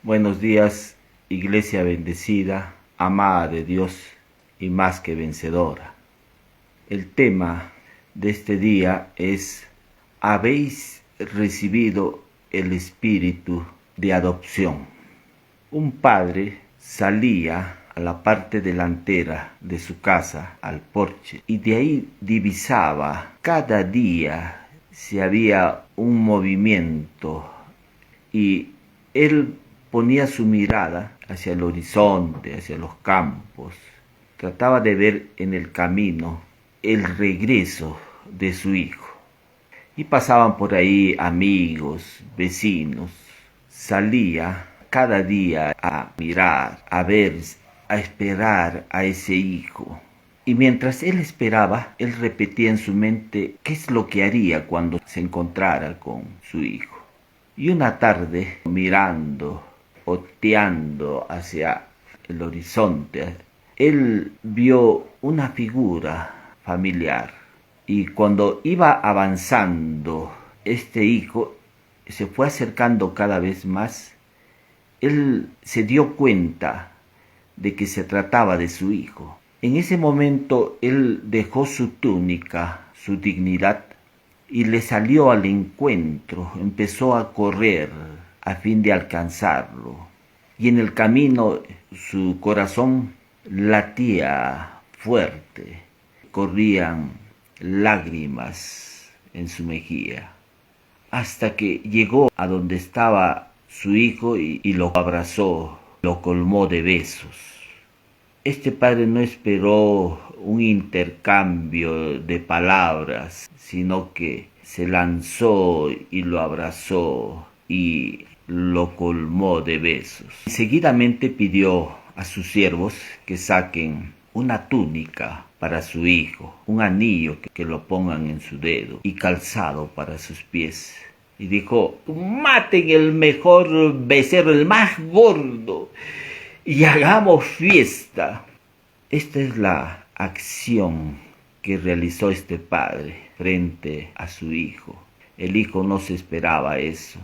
Buenos días, iglesia bendecida, amada de Dios y más que vencedora. El tema de este día es: ¿habéis recibido el espíritu de adopción? Un padre salía a la parte delantera de su casa, al porche, y de ahí divisaba cada día si había un movimiento, y él ponía su mirada hacia el horizonte, hacia los campos. Trataba de ver en el camino el regreso de su hijo. Y pasaban por ahí amigos, vecinos. Salía cada día a mirar, a ver, a esperar a ese hijo. Y mientras él esperaba, él repetía en su mente qué es lo que haría cuando se encontrara con su hijo. Y una tarde, mirando, oteando hacia el horizonte, él vio una figura familiar. Y cuando iba avanzando este hijo, se fue acercando cada vez más. Él se dio cuenta de que se trataba de su hijo. En ese momento él dejó su túnica, su dignidad, y le salió al encuentro, empezó a correr a fin de alcanzarlo. Y en el camino su corazón latía fuerte, corrían lágrimas en su mejilla, hasta que llegó a donde estaba su hijo y lo abrazó, lo colmó de besos. Este padre no esperó un intercambio de palabras, sino que se lanzó y lo abrazó y lo colmó de besos. Seguidamente pidió a sus siervos que saquen una túnica para su hijo, un anillo que lo pongan en su dedo y calzado para sus pies. Y dijo: maten el mejor becerro, el más gordo, y hagamos fiesta. Esta es la acción que realizó este padre frente a su hijo. El hijo no se esperaba eso.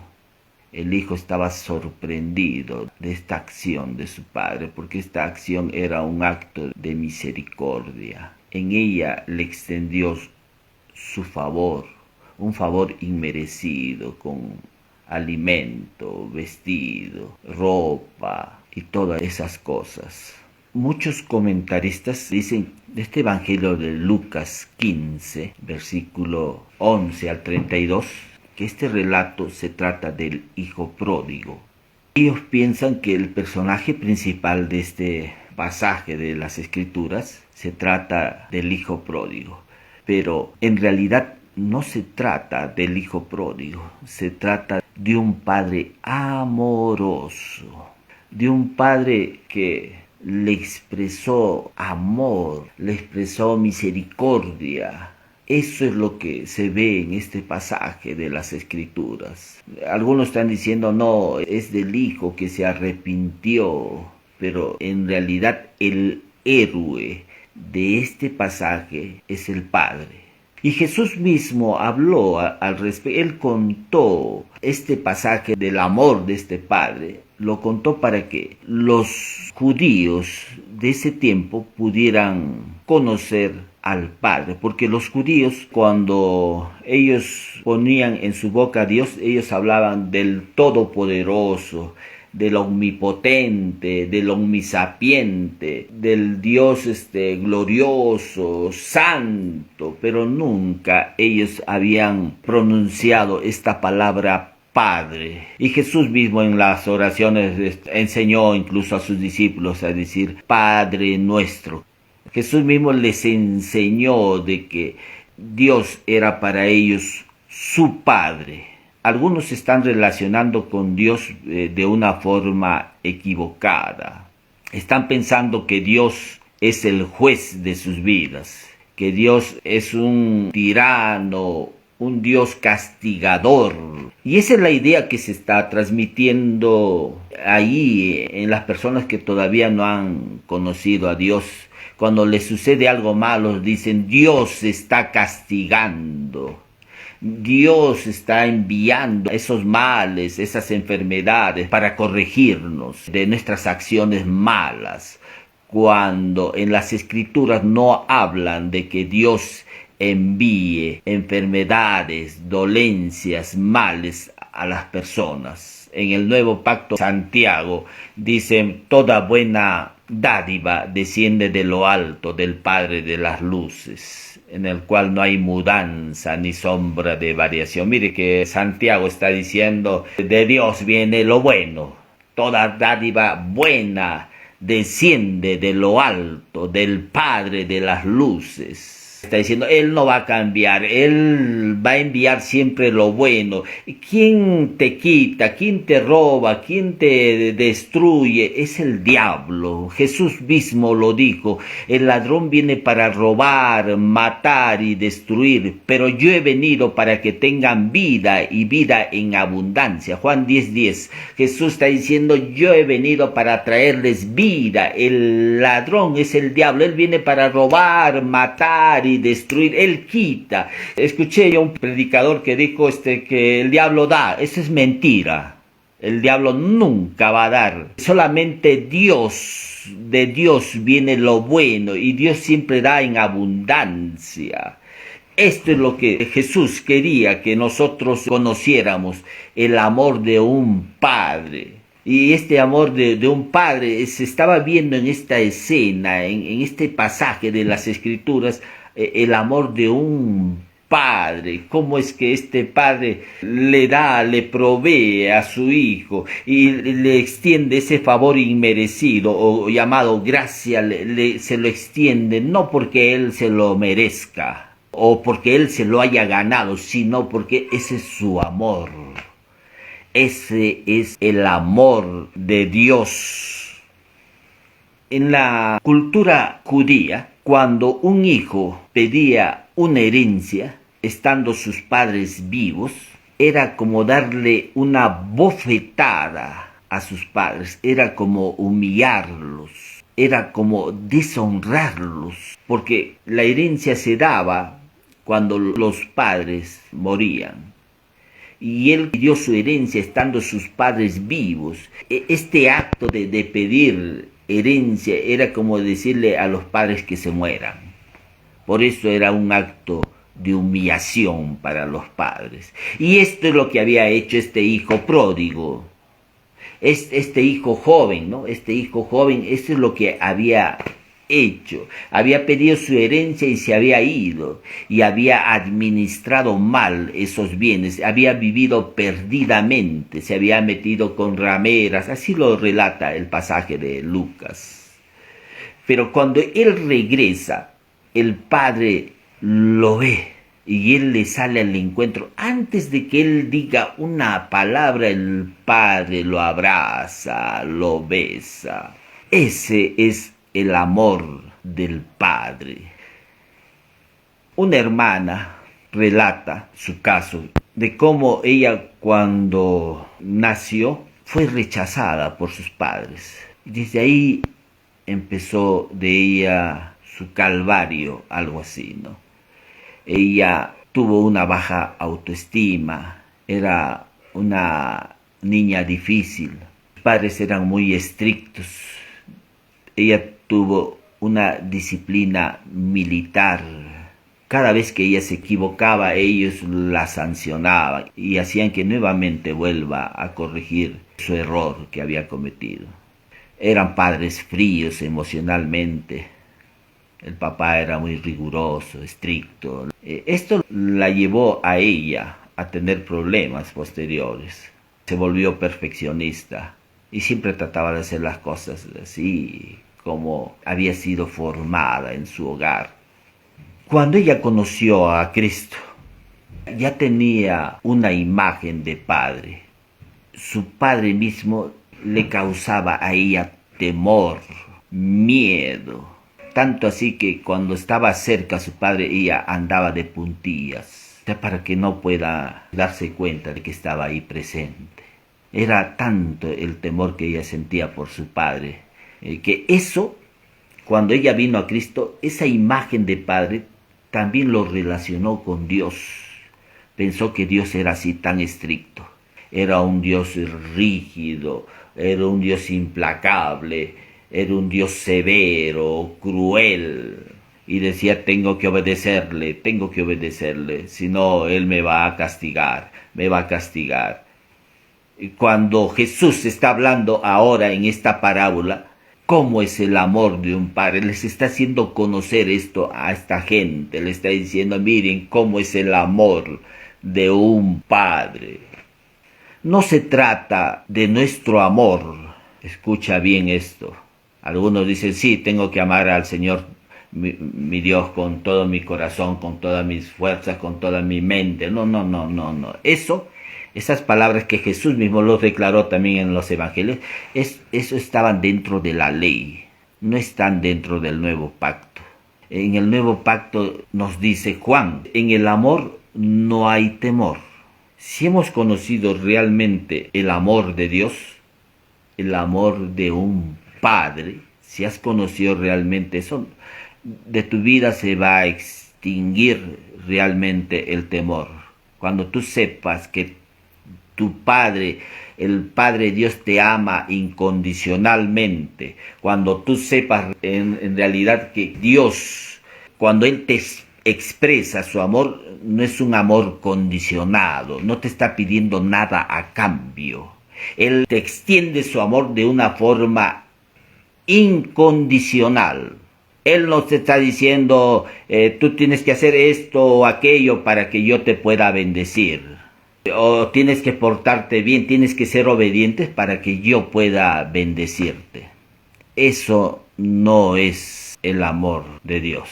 El hijo estaba sorprendido de esta acción de su padre, porque esta acción era un acto de misericordia. En ella le extendió su favor, un favor inmerecido, con alimento, vestido, ropa y todas esas cosas. Muchos comentaristas dicen de este evangelio de Lucas 15, versículo 11 al 32, que este relato se trata del hijo pródigo. Ellos piensan que el personaje principal de este pasaje de las Escrituras se trata del hijo pródigo, pero en realidad no se trata del hijo pródigo, se trata de un padre amoroso, de un padre que le expresó amor, le expresó misericordia. Eso es lo que se ve en este pasaje de las Escrituras. Algunos están diciendo: no, es del hijo que se arrepintió, pero en realidad el héroe de este pasaje es el padre. Y Jesús mismo habló al respecto. Él contó este pasaje del amor de este padre. Lo contó para que los judíos de ese tiempo pudieran conocer al Padre, porque los judíos, cuando ellos ponían en su boca a Dios, ellos hablaban del Todopoderoso, del Omnipotente, del Omnisapiente, del Dios glorioso, santo, pero nunca ellos habían pronunciado esta palabra Padre. Y Jesús mismo en las oraciones enseñó incluso a sus discípulos a decir Padre nuestro. Jesús mismo les enseñó de que Dios era para ellos su Padre. Algunos se están relacionando con Dios de una forma equivocada. Están pensando que Dios es el juez de sus vidas, que Dios es un tirano, un Dios castigador. Y esa es la idea que se está transmitiendo ahí en las personas que todavía no han conocido a Dios. Cuando les sucede algo malo, dicen: Dios está castigando, Dios está enviando esos males, esas enfermedades para corregirnos de nuestras acciones malas. Cuando en las Escrituras no hablan de que Dios envíe enfermedades, dolencias, males a las personas. En el Nuevo Pacto, Santiago dice: toda buena dádiva desciende de lo alto, del Padre de las luces, en el cual no hay mudanza ni sombra de variación. Mire que Santiago está diciendo: de Dios viene lo bueno, toda dádiva buena desciende de lo alto, del Padre de las luces. Está diciendo, Él no va a cambiar, Él va a enviar siempre lo bueno. ¿Quién te quita? ¿Quién te roba? ¿Quién te destruye? Es el diablo. Jesús mismo lo dijo: el ladrón viene para robar, matar y destruir, pero yo he venido para que tengan vida y vida en abundancia. Juan 10:10. Jesús está diciendo: yo he venido para traerles vida. El ladrón es el diablo, él viene para robar, matar y destruir, él quita. Escuché yo un predicador que dijo que el diablo da. Eso es mentira. El diablo nunca va a dar. Solamente Dios, de Dios viene lo bueno, y Dios siempre da en abundancia. Esto es lo que Jesús quería que nosotros conociéramos: el amor de un padre. Y este amor de un padre se estaba viendo en esta escena, en este pasaje de las Escrituras, el amor de un padre. Cómo es que este padre le provee a su hijo y le extiende ese favor inmerecido, o llamado gracia, se lo extiende no porque él se lo merezca o porque él se lo haya ganado, sino porque ese es su amor. Ese es el amor de Dios. En la cultura judía, cuando un hijo pedía una herencia, estando sus padres vivos, era como darle una bofetada a sus padres, era como humillarlos, era como deshonrarlos, porque la herencia se daba cuando los padres morían. Y él dio su herencia estando sus padres vivos. Este acto de pedir herencia era como decirle a los padres que se mueran. Por eso era un acto de humillación para los padres. Y esto es lo que había hecho este hijo pródigo. Este hijo joven, ¿no? Este hijo joven, esto es lo que había hecho. Había pedido su herencia y se había ido, y había administrado mal esos bienes, había vivido perdidamente, se había metido con rameras, así lo relata el pasaje de Lucas. Pero cuando él regresa, el padre lo ve y él le sale al encuentro. Antes de que él diga una palabra, el padre lo abraza, lo besa. Ese es el amor del padre. Una hermana relata su caso de cómo ella, cuando nació, fue rechazada por sus padres. Y desde ahí empezó de ella su calvario, algo así, ¿no? Ella tuvo una baja autoestima, era una niña difícil, sus padres eran muy estrictos. Ella tuvo una disciplina militar. Cada vez que ella se equivocaba, ellos la sancionaban y hacían que nuevamente vuelva a corregir su error que había cometido. Eran padres fríos emocionalmente. El papá era muy riguroso, estricto. Esto la llevó a ella a tener problemas posteriores. Se volvió perfeccionista y siempre trataba de hacer las cosas así como había sido formada en su hogar. Cuando ella conoció a Cristo, ya tenía una imagen de padre. Su padre mismo le causaba a ella temor, miedo. Tanto así que cuando estaba cerca a su padre, ella andaba de puntillas, para que no pueda darse cuenta de que estaba ahí presente. Era tanto el temor que ella sentía por su padre, que eso, cuando ella vino a Cristo, esa imagen de padre también lo relacionó con Dios, pensó que Dios era así tan estricto. Era un Dios rígido, era un Dios implacable, era un Dios severo, cruel. Y decía, tengo que obedecerle, si no, Él me va a castigar, me va a castigar. Y cuando Jesús está hablando ahora en esta parábola, ¿cómo es el amor de un padre? Les está haciendo conocer esto a esta gente, le está diciendo, miren cómo es el amor de un padre. No se trata de nuestro amor, escucha bien esto. Algunos dicen, sí, tengo que amar al Señor, mi Dios, con todo mi corazón, con todas mis fuerzas, con toda mi mente. No. Esas palabras que Jesús mismo los declaró también en los evangelios, eso estaban dentro de la ley, no están dentro del nuevo pacto. En el nuevo pacto nos dice Juan, en el amor no hay temor. Si hemos conocido realmente el amor de Dios, el amor de un padre, si has conocido realmente eso, de tu vida se va a extinguir realmente el temor. Cuando tú sepas que tu Padre, el Padre Dios te ama incondicionalmente, cuando tú sepas en realidad que Dios, cuando Él te expresa su amor, no es un amor condicionado, no te está pidiendo nada a cambio. Él te extiende su amor de una forma incondicional. Él no te está diciendo, tú tienes que hacer esto o aquello para que yo te pueda bendecir. O tienes que portarte bien, tienes que ser obediente para que yo pueda bendecirte. Eso no es el amor de Dios.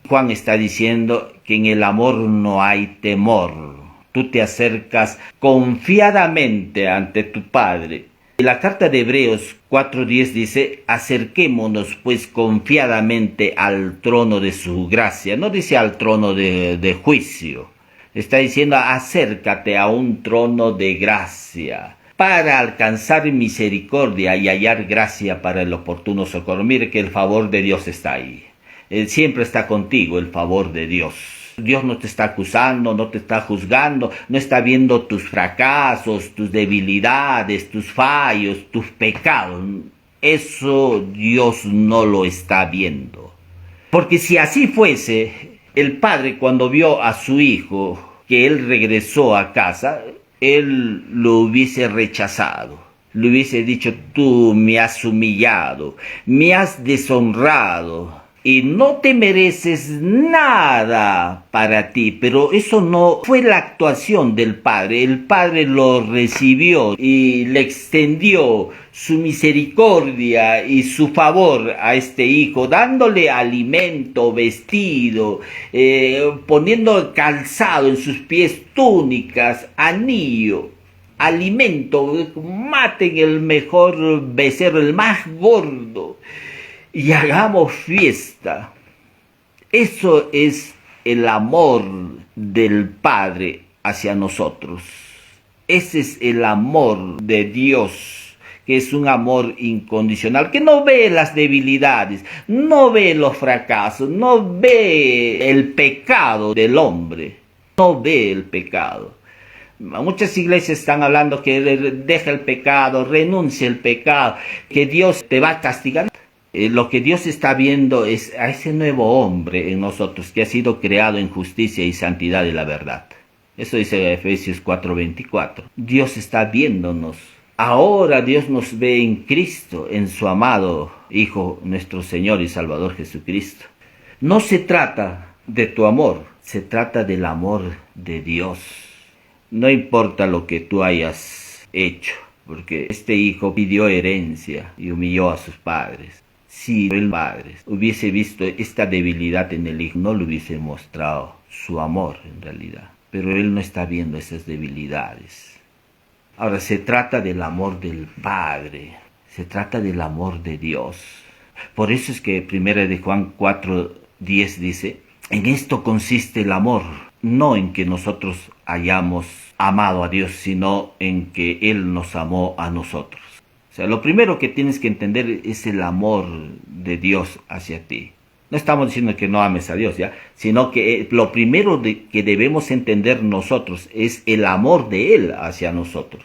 Juan está diciendo que en el amor no hay temor. Tú te acercas confiadamente ante tu Padre. La carta de Hebreos 4:10 dice, acerquémonos pues confiadamente al trono de su gracia. No dice al trono de juicio. Está diciendo, acércate a un trono de gracia para alcanzar misericordia y hallar gracia para el oportuno socorro. Mire que el favor de Dios está ahí. Él siempre está contigo, el favor de Dios. Dios no te está acusando, no te está juzgando, no está viendo tus fracasos, tus debilidades, tus fallos, tus pecados. Eso Dios no lo está viendo. Porque si así fuese, el padre cuando vio a su hijo que él regresó a casa, él lo hubiese rechazado. Le hubiese dicho, tú me has humillado, me has deshonrado y no te mereces nada para ti. Pero eso no fue la actuación del padre. El padre lo recibió y le extendió su misericordia y su favor a este hijo, dándole alimento, vestido, poniendo calzado en sus pies, túnicas, anillo, alimento. Maten el mejor becerro, el más gordo, y hagamos fiesta. Eso es el amor del Padre hacia nosotros. Ese es el amor de Dios, que es un amor incondicional, que no ve las debilidades, no ve los fracasos, no ve el pecado del hombre, no ve el pecado. Muchas iglesias están hablando que deja el pecado, renuncia al pecado, que Dios te va a castigar. Lo que Dios está viendo es a ese nuevo hombre en nosotros que ha sido creado en justicia y santidad de la verdad. Eso dice Efesios 4:24. Dios está viéndonos. Ahora Dios nos ve en Cristo, en su amado Hijo, nuestro Señor y Salvador Jesucristo. No se trata de tu amor, se trata del amor de Dios. No importa lo que tú hayas hecho, porque este hijo pidió herencia y humilló a sus padres. Si el padre hubiese visto esta debilidad en el hijo, no le hubiese mostrado su amor en realidad. Pero él no está viendo esas debilidades. Ahora, se trata del amor del Padre, se trata del amor de Dios. Por eso es que 1 de Juan 4:10 dice, en esto consiste el amor, no en que nosotros hayamos amado a Dios, sino en que Él nos amó a nosotros. O sea, lo primero que tienes que entender es el amor de Dios hacia ti. No estamos diciendo que no ames a Dios, ¿ya? Sino que lo primero que debemos entender nosotros es el amor de Él hacia nosotros.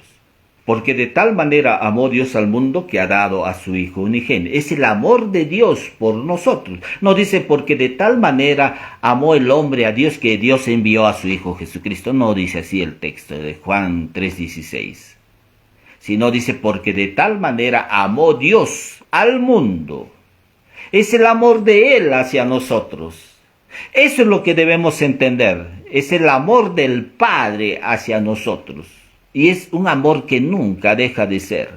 Porque de tal manera amó Dios al mundo que ha dado a su Hijo unigénito. Es el amor de Dios por nosotros. No dice porque de tal manera amó el hombre a Dios que Dios envió a su Hijo Jesucristo. No dice así el texto de Juan 3:16. Sino dice porque de tal manera amó Dios al mundo. Es el amor de Él hacia nosotros. Eso es lo que debemos entender. Es el amor del Padre hacia nosotros. Y es un amor que nunca deja de ser.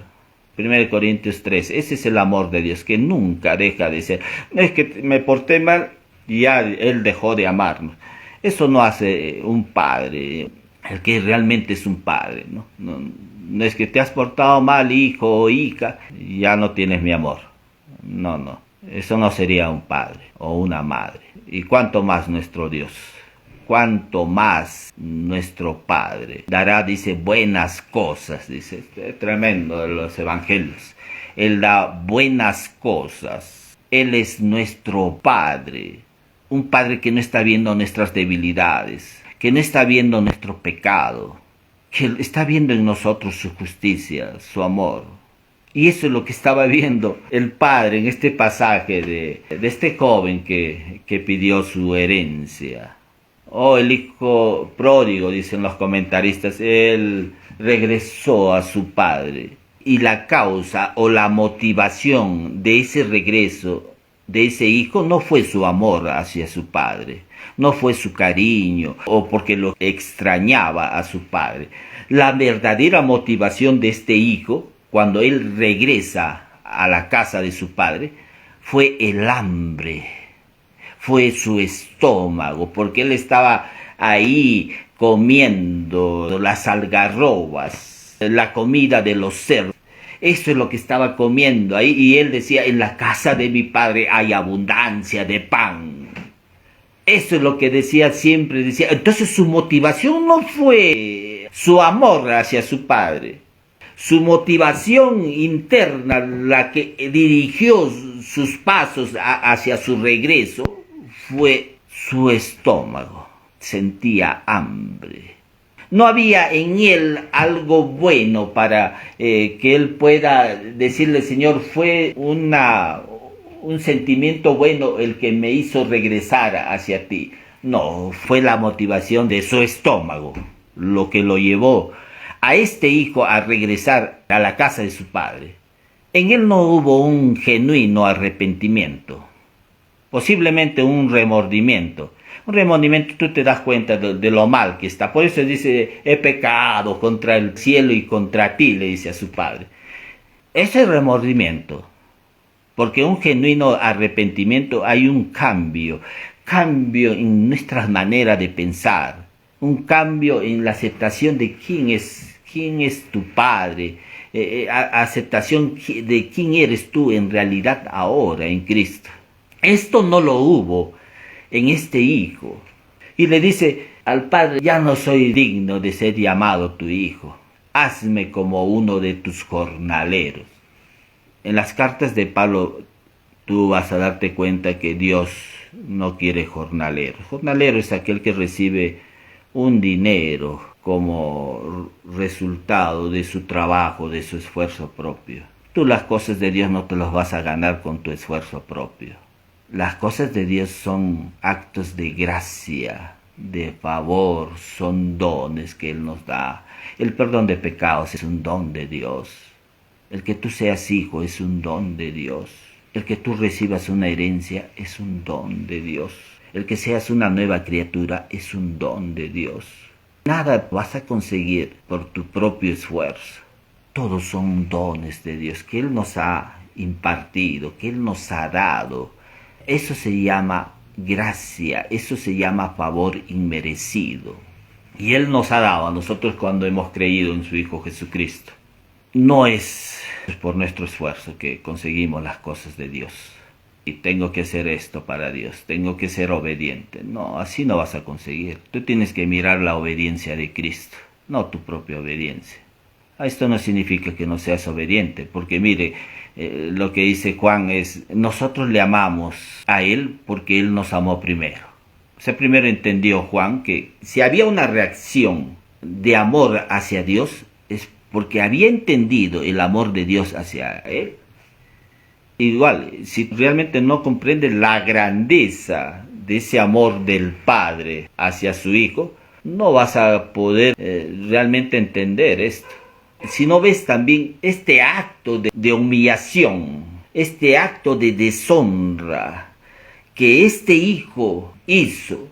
1 Corintios 3, ese es el amor de Dios, que nunca deja de ser. No es que me porté mal y ya Él dejó de amarnos. Eso no hace un padre, el que realmente es un padre, ¿no? No es que te has portado mal, hijo o hija, y ya no tienes mi amor. No, eso no sería un padre o una madre. Y cuánto más nuestro Dios. Cuanto más nuestro Padre dará, dice, buenas cosas, dice, tremendo de los evangelios. Él da buenas cosas. Él es nuestro Padre. Un Padre que no está viendo nuestras debilidades, que no está viendo nuestro pecado, que está viendo en nosotros su justicia, su amor. Y eso es lo que estaba viendo el Padre en este pasaje de este joven que pidió su herencia. Oh, el hijo pródigo, dicen los comentaristas, él regresó a su padre. Y la causa o la motivación de ese regreso de ese hijo no fue su amor hacia su padre, no fue su cariño o porque lo extrañaba a su padre. La verdadera motivación de este hijo, cuando él regresa a la casa de su padre, fue el hambre. Fue su estómago, porque él estaba ahí comiendo las algarrobas, la comida de los cerdos. Eso es lo que estaba comiendo ahí, y él decía, en la casa de mi padre hay abundancia de pan. Eso es lo que decía siempre, decía. Entonces su motivación no fue su amor hacia su padre. Su motivación interna, la que dirigió sus pasos hacia su regreso, fue su estómago. Sentía hambre. No había en él algo bueno para que él pueda decirle, Señor, fue un sentimiento bueno el que me hizo regresar hacia ti. No, fue la motivación de su estómago lo que lo llevó a este hijo a regresar a la casa de su padre. En él no hubo un genuino arrepentimiento. Posiblemente un remordimiento. Un remordimiento, tú te das cuenta de lo mal que está. Por eso dice, he pecado contra el cielo y contra ti, le dice a su padre. Ese remordimiento, porque un genuino arrepentimiento hay un cambio en nuestra manera de pensar, un cambio en la aceptación de quién es tu padre, aceptación de quién eres tú en realidad ahora en Cristo. Esto no lo hubo en este hijo. Y le dice al padre, ya no soy digno de ser llamado tu hijo. Hazme como uno de tus jornaleros. En las cartas de Pablo tú vas a darte cuenta que Dios no quiere jornaleros. Jornalero es aquel que recibe un dinero como resultado de su trabajo, de su esfuerzo propio. Tú las cosas de Dios no te las vas a ganar con tu esfuerzo propio. Las cosas de Dios son actos de gracia, de favor, son dones que Él nos da. El perdón de pecados es un don de Dios. El que tú seas hijo es un don de Dios. El que tú recibas una herencia es un don de Dios. El que seas una nueva criatura es un don de Dios. Nada vas a conseguir por tu propio esfuerzo. Todos son dones de Dios que Él nos ha impartido, que Él nos ha dado. Eso se llama gracia, eso se llama favor inmerecido. Y Él nos ha dado a nosotros cuando hemos creído en su Hijo Jesucristo. No es por nuestro esfuerzo que conseguimos las cosas de Dios. Y tengo que hacer esto para Dios, tengo que ser obediente. No, así no vas a conseguir. Tú tienes que mirar la obediencia de Cristo, no tu propia obediencia. Esto no significa que no seas obediente, porque mire, lo que dice Juan es, nosotros le amamos a Él porque Él nos amó primero. O sea, primero entendió Juan que si había una reacción de amor hacia Dios, es porque había entendido el amor de Dios hacia Él. Igual, si realmente no comprendes la grandeza de ese amor del Padre hacia su Hijo, no vas a poder realmente entender esto. Si no ves también este acto de humillación, este acto de deshonra que este Hijo hizo,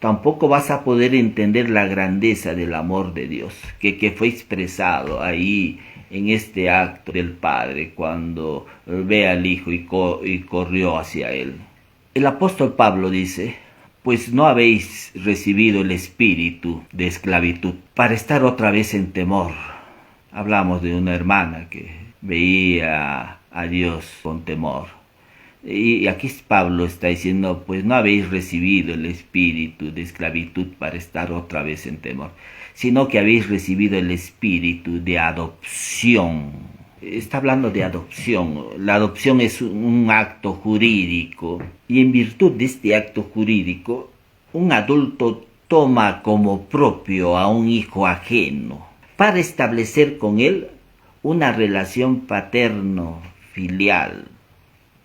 tampoco vas a poder entender la grandeza del amor de Dios, que fue expresado ahí en este acto del Padre cuando ve al Hijo y corrió hacia Él. El apóstol Pablo dice, pues no habéis recibido el espíritu de esclavitud para estar otra vez en temor. Hablamos de una hermana que veía a Dios con temor. Y aquí Pablo está diciendo, pues no habéis recibido el espíritu de esclavitud para estar otra vez en temor, sino que habéis recibido el espíritu de adopción. Está hablando de adopción. La adopción es un acto jurídico y en virtud de este acto jurídico, un adulto toma como propio a un hijo ajeno para establecer con él una relación paterno-filial.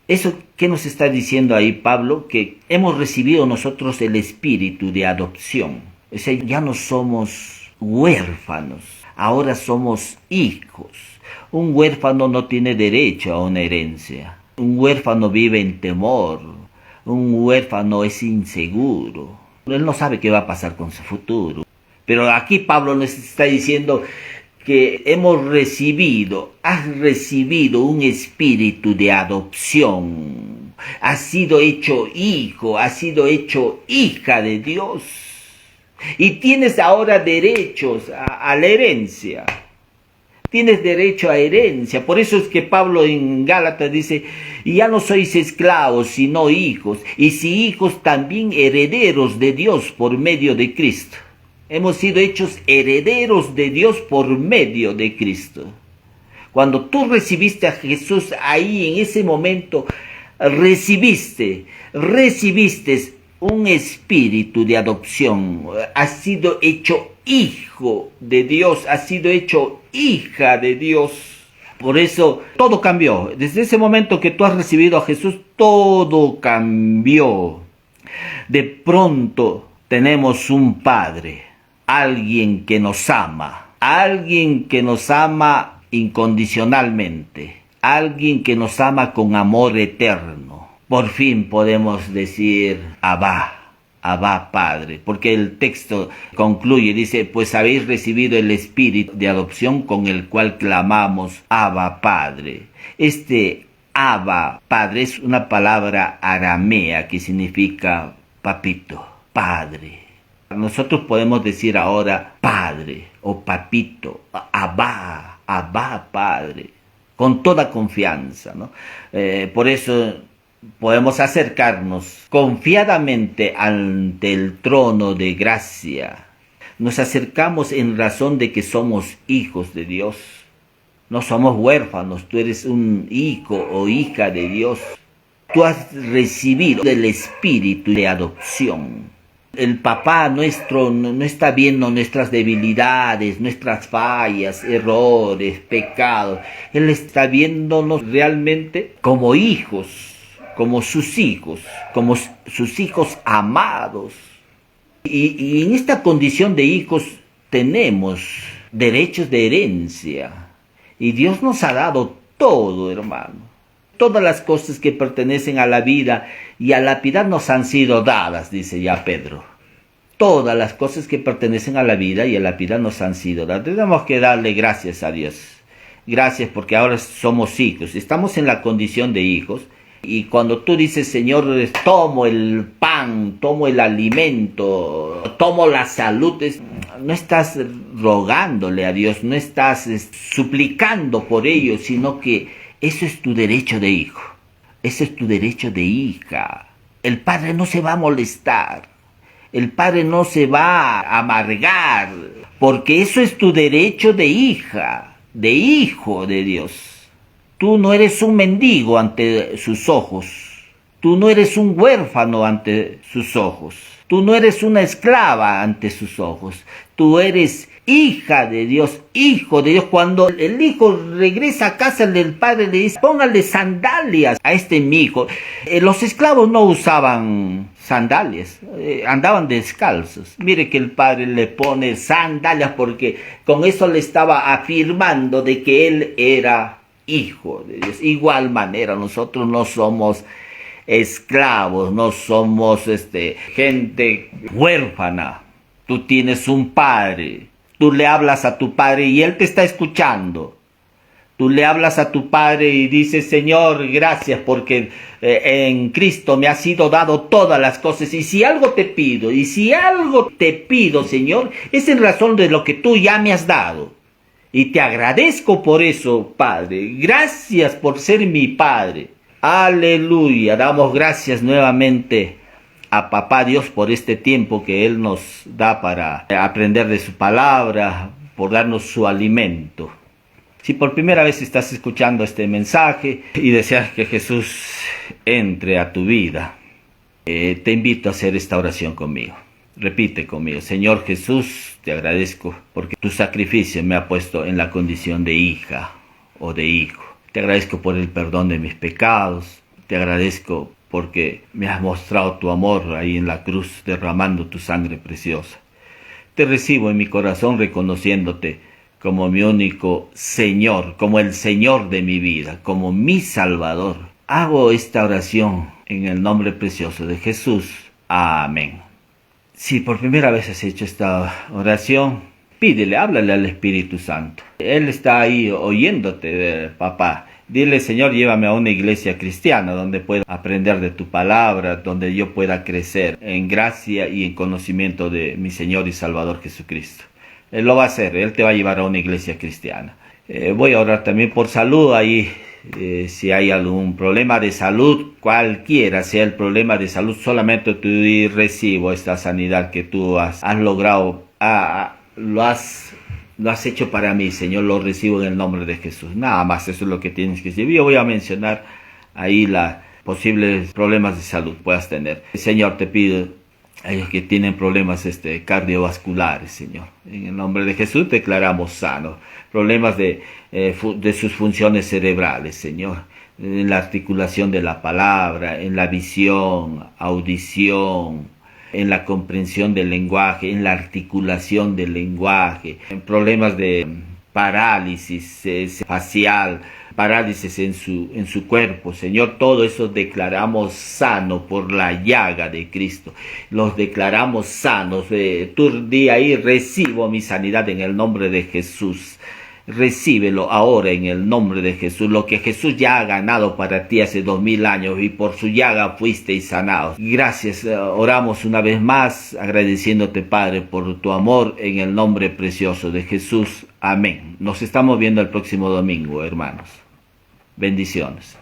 ¿Eso qué nos está diciendo ahí Pablo? Que hemos recibido nosotros el espíritu de adopción. O sea, ya no somos huérfanos, ahora somos hijos. Un huérfano no tiene derecho a una herencia. Un huérfano vive en temor. Un huérfano es inseguro. Él no sabe qué va a pasar con su futuro. Pero aquí Pablo nos está diciendo que has recibido un espíritu de adopción, has sido hecho hijo, has sido hecho hija de Dios y tienes ahora derechos a la herencia. Tienes derecho a herencia. Por eso es que Pablo en Gálatas dice, y ya no sois esclavos, sino hijos, y si hijos también herederos de Dios por medio de Cristo. Hemos sido hechos herederos de Dios por medio de Cristo. Cuando tú recibiste a Jesús, ahí en ese momento recibiste un espíritu de adopción. Has sido hecho hijo de Dios, has sido hecho hija de Dios. Por eso todo cambió. Desde ese momento que tú has recibido a Jesús, todo cambió. De pronto tenemos un Padre. Alguien que nos ama incondicionalmente, alguien que nos ama con amor eterno. Por fin podemos decir Abba Padre, porque el texto concluye, dice, pues habéis recibido el espíritu de adopción con el cual clamamos Abba Padre. Este Abba Padre es una palabra aramea que significa papito, padre. Nosotros podemos decir ahora Padre o Papito, Abba Padre, con toda confianza, ¿no? Por eso podemos acercarnos confiadamente ante el trono de gracia. Nos acercamos en razón de que somos hijos de Dios. No somos huérfanos, tú eres un hijo o hija de Dios. Tú has recibido el espíritu de adopción. El papá nuestro no está viendo nuestras debilidades, nuestras fallas, errores, pecados. Él está viéndonos realmente como hijos, como sus hijos amados. Y en esta condición de hijos tenemos derechos de herencia. Y Dios nos ha dado todo, hermano. Todas las cosas que pertenecen a la vida y a la piedad nos han sido dadas, dice ya Pedro. Todas las cosas que pertenecen a la vida y a la piedad nos han sido dadas. Tenemos que darle gracias a Dios. Gracias porque ahora somos hijos. Estamos en la condición de hijos. Y cuando tú dices, Señor, tomo el pan, tomo el alimento, tomo la salud, no estás rogándole a Dios, no estás suplicando por ello, sino que eso es tu derecho de hijo, ese es tu derecho de hija. El Padre no se va a molestar, el Padre no se va a amargar, porque eso es tu derecho de hija, de hijo de Dios. Tú no eres un mendigo ante sus ojos. Tú no eres un huérfano ante sus ojos. Tú no eres una esclava ante sus ojos. Tú eres hija de Dios, hijo de Dios. Cuando el hijo regresa a casa del padre, le dice: póngale sandalias a mi hijo. Los esclavos no usaban sandalias, andaban descalzos. Mire que el padre le pone sandalias porque con eso le estaba afirmando de que él era hijo de Dios. Igual manera, nosotros no somos esclavos, no somos gente huérfana. Tú tienes un padre, tú le hablas a tu padre y él te está escuchando. Tú le hablas a tu padre y dices: Señor, gracias porque en Cristo me ha sido dado todas las cosas. Y si algo te pido, Señor, es en razón de lo que tú ya me has dado. Y te agradezco por eso, Padre. Gracias por ser mi Padre. Aleluya. Damos gracias nuevamente a Papá Dios por este tiempo que Él nos da para aprender de su palabra, por darnos su alimento. Si por primera vez estás escuchando este mensaje y deseas que Jesús entre a tu vida, te invito a hacer esta oración conmigo. Repite conmigo: Señor Jesús, te agradezco porque tu sacrificio me ha puesto en la condición de hija o de hijo. Te agradezco por el perdón de mis pecados. Te agradezco porque me has mostrado tu amor ahí en la cruz, derramando tu sangre preciosa. Te recibo en mi corazón reconociéndote como mi único Señor, como el Señor de mi vida, como mi Salvador. Hago esta oración en el nombre precioso de Jesús. Amén. Si por primera vez has hecho esta oración, pídele, háblale al Espíritu Santo. Él está ahí oyéndote, papá. Dile: Señor, llévame a una iglesia cristiana donde pueda aprender de tu palabra, donde yo pueda crecer en gracia y en conocimiento de mi Señor y Salvador Jesucristo. Él lo va a hacer, Él te va a llevar a una iglesia cristiana. Voy a orar también por salud ahí. Si hay algún problema de salud, cualquiera sea el problema de salud, solamente tú recibo esta sanidad que tú has logrado, lo has hecho para mí, Señor, lo recibo en el nombre de Jesús. Nada más, eso es lo que tienes que decir. Yo voy a mencionar ahí los posibles problemas de salud que puedas tener. Señor, te pido a ellos que tienen problemas cardiovasculares, Señor, en el nombre de Jesús declaramos sanos. Problemas de sus funciones cerebrales, Señor, en la articulación de la palabra, en la visión, audición, en la comprensión del lenguaje, en la articulación del lenguaje, en problemas de parálisis facial, parálisis en su cuerpo, Señor. Todo eso declaramos sano por la llaga de Cristo. Los declaramos sanos. Tú di ahí: recibo mi sanidad en el nombre de Jesús. Recíbelo ahora en el nombre de Jesús. Lo que Jesús ya ha ganado para ti hace 2000 años y por su llaga fuisteis sanados. Gracias. Oramos una vez más agradeciéndote, Padre, por tu amor en el nombre precioso de Jesús. Amén. Nos estamos viendo el próximo domingo, hermanos. Bendiciones.